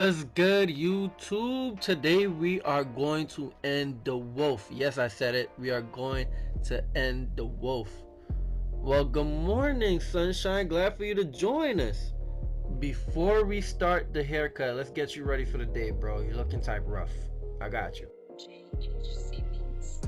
What's good, YouTube? Today we are going to end the wolf. Yes, I said it. We are going to end the wolf. Well, good morning, sunshine. Glad for you to join us. Before we start the haircut, let's get you ready for the day, bro. You're looking type rough. I got you. JHC Beats.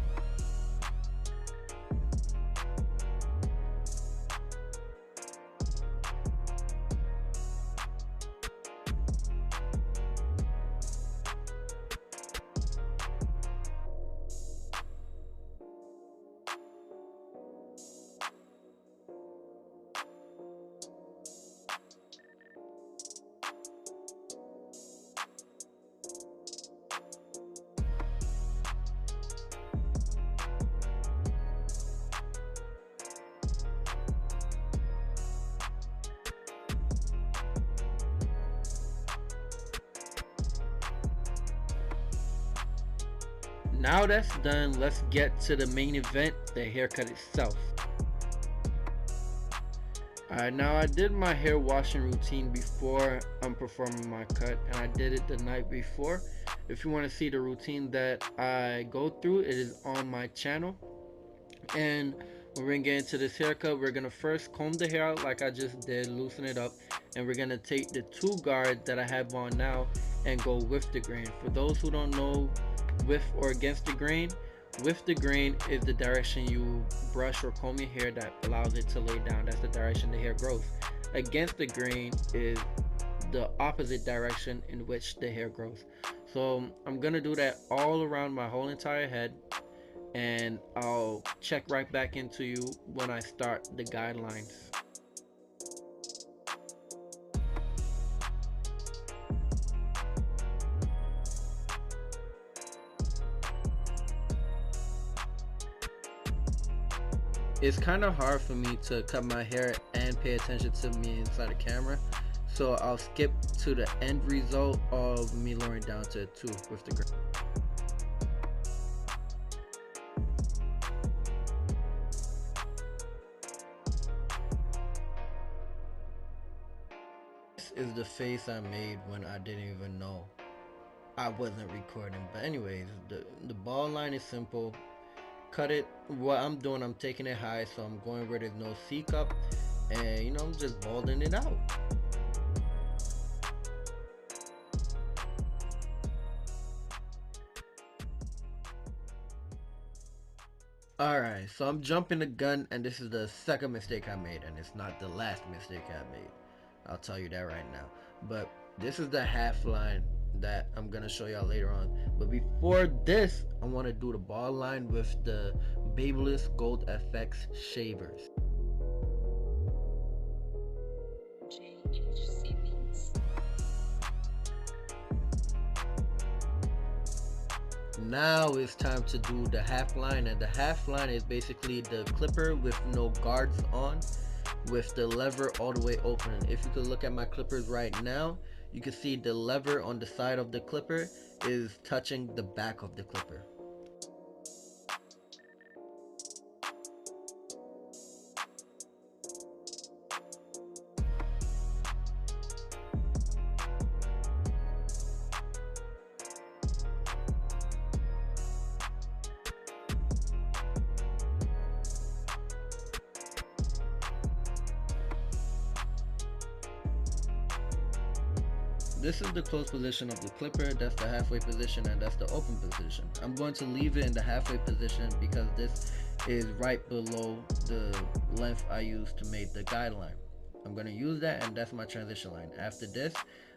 Now that's done, let's get to the main event, the haircut itself. Alright, now I did my hair washing routine before I'm performing my cut, and I did it the night before. If you want to see the routine that I go through, it is on my channel. And when we're gonna get into this haircut, we're gonna first comb the hair out like I just did, loosen it up, and we're gonna take the two guard that I have on now and go with the grain. For those who don't know, with or against the grain, with the grain is the direction you brush or comb your hair that allows it to lay down. That's the direction the hair grows. Against the grain is the opposite direction in which the hair grows. So I'm gonna do that all around my whole entire head, and I'll check right back into you when I start the guidelines. It's kind of hard for me to cut my hair and pay attention to me inside the camera, so I'll skip to the end result of me lowering down to 2 with the grain. This is the face I made when I didn't even know I wasn't recording. But anyways, the ball line is simple. Cut it. What I'm doing, I'm taking it high, so I'm going where there's no C cup, and I'm just balding it out. Alright, so I'm jumping the gun, and this is the second mistake I made, and it's not the last mistake I made. I'll tell you that right now. But this is the half line that I'm gonna show y'all later on. But before this, I want to do the ball line with the Babyliss Gold FX shavers. JHC Beats. Now it's time to do the half line, and the half line is basically the clipper with no guards on, with the lever all the way open. If you could look at my clippers right now, you can see the lever on the side of the clipper is touching the back of the clipper. This is the closed position of the clipper, that's the halfway position, and that's the open position. I'm going to leave it in the halfway position because this is right below the length I used to make the guideline. I'm going to use that, and that's my transition line. After this,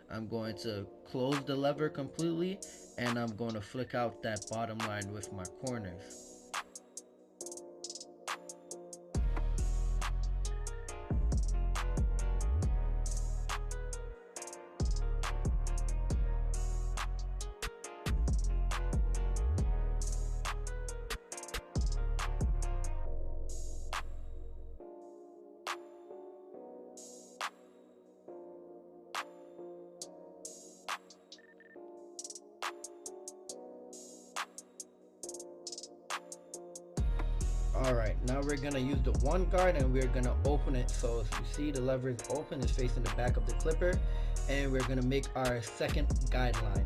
I'm going to close the lever completely, and I'm going to flick out that bottom line with my corners. Alright, now we're gonna use the one guard and we're gonna open it. So as you see, the lever is open, it's facing the back of the clipper, and we're gonna make our second guideline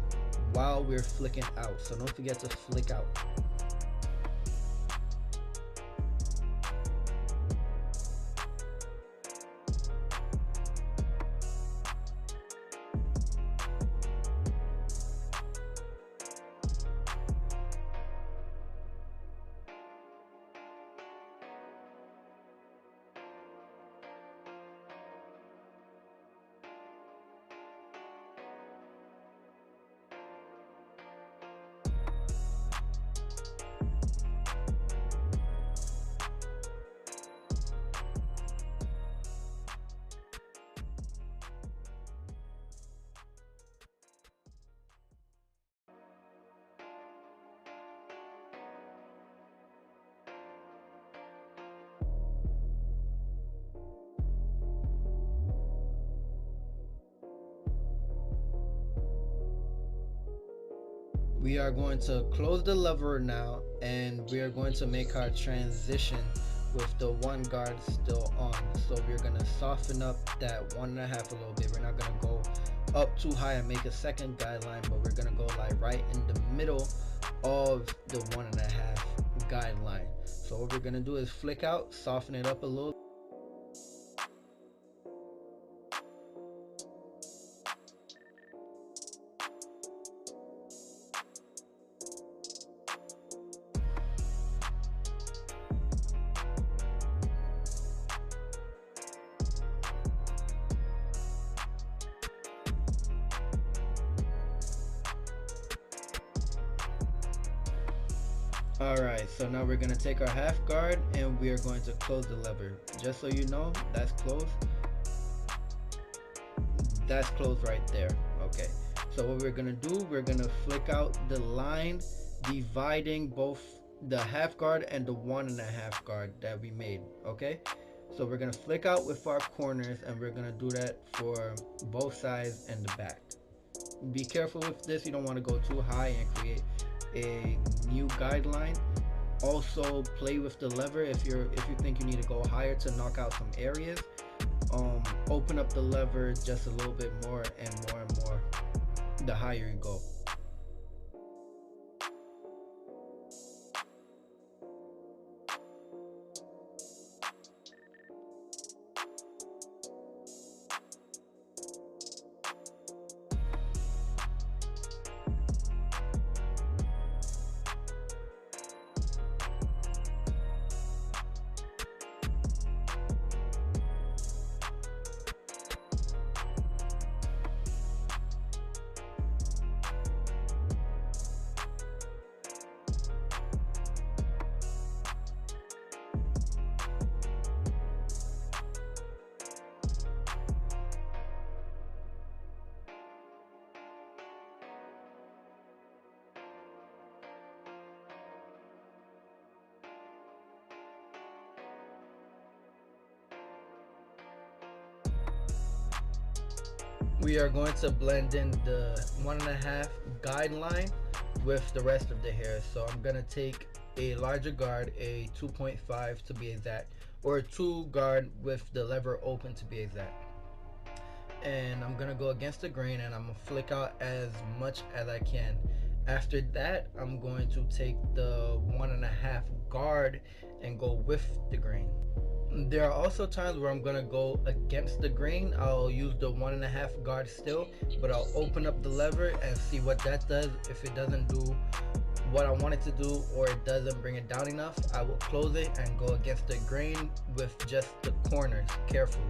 while we're flicking out. So don't forget to flick out. We are going to close the lever now, and we are going to make our transition with the one guard still on. So we're gonna soften up that 1.5 a little bit. We're not gonna go up too high and make a second guideline, but we're gonna go like right in the middle of the 1.5 guideline. So what we're gonna do is flick out, soften it up a little. Alright, so now we're going to take our half guard and we are going to close the lever. Just so you know, that's closed. That's closed right there. Okay, so what we're going to do, we're going to flick out the line dividing both the half guard and the 1.5 guard that we made. Okay, so we're going to flick out with our corners, and we're going to do that for both sides and the back. Be careful with this, you don't want to go too high and create a new guideline. Also play with the lever if you think you need to go higher to knock out some areas. Open up the lever just a little bit more and more the higher you go. We are going to blend in the 1.5 guideline with the rest of the hair. So I'm gonna take a larger guard, a 2.5 to be exact, or a 2 guard with the lever open to be exact. And I'm gonna go against the grain and I'm gonna flick out as much as I can. After that, I'm going to take the 1.5 guard and go with the grain. There are also times where I'm gonna go against the grain. I'll use the 1.5 guard still, but I'll open up the lever and see what that does. If it doesn't do what I want it to do, or it doesn't bring it down enough, I will close it and go against the grain with just the corners carefully.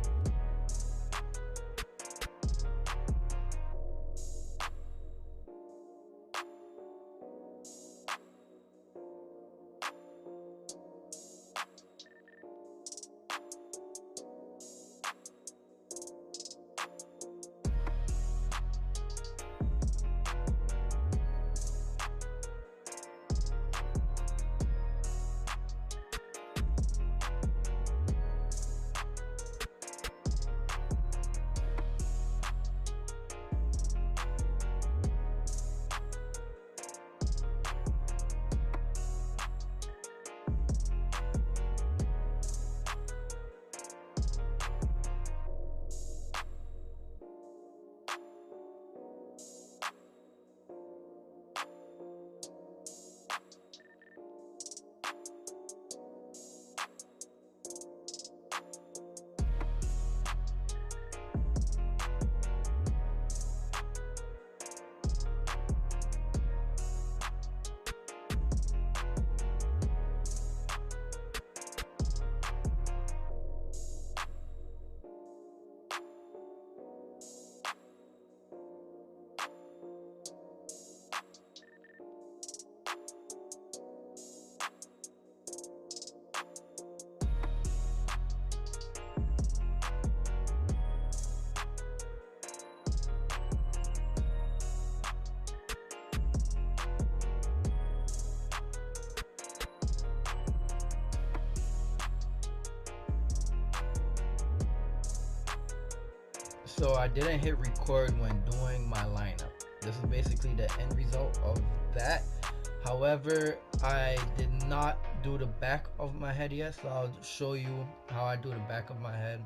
So I didn't hit record when doing my lineup. This is basically the end result of that. However, I did not do the back of my head yet, so I'll show you how I do the back of my head.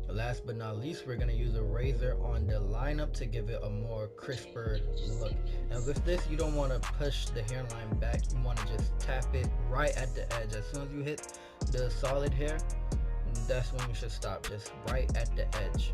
Last but not least, we're gonna use a razor on the lineup to give it a more crisper look. And with this, you don't want to push the hairline back. You want to just tap it right at the edge. As soon as you hit the solid hair, that's when you should stop. Just right at the edge.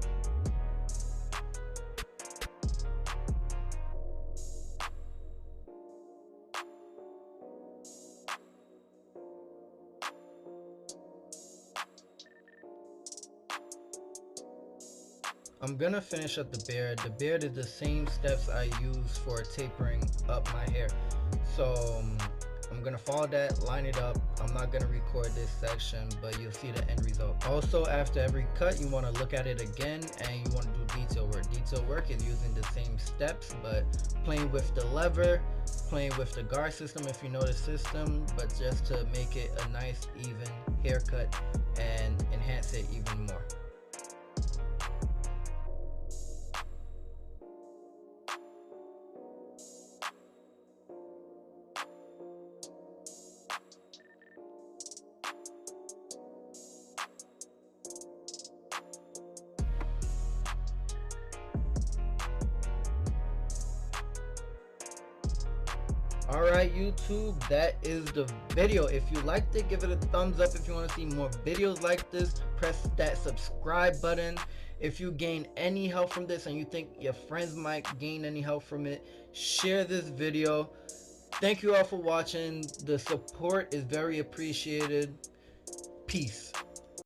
I'm gonna finish up the beard. The beard is the same steps I use for tapering up my hair. So I'm gonna follow that, line it up. I'm not gonna record this section, but you'll see the end result. Also, after every cut, you wanna look at it again and you wanna do detail work. Detail work is using the same steps, but playing with the lever, playing with the guard system if you know the system, but just to make it a nice, even haircut and enhance it even more. Alright YouTube, that is the video. If you liked it, give it a thumbs up. If you want to see more videos like this, press that subscribe button. If you gain any help from this and you think your friends might gain any help from it, share this video. Thank you all for watching. The support is very appreciated. Peace.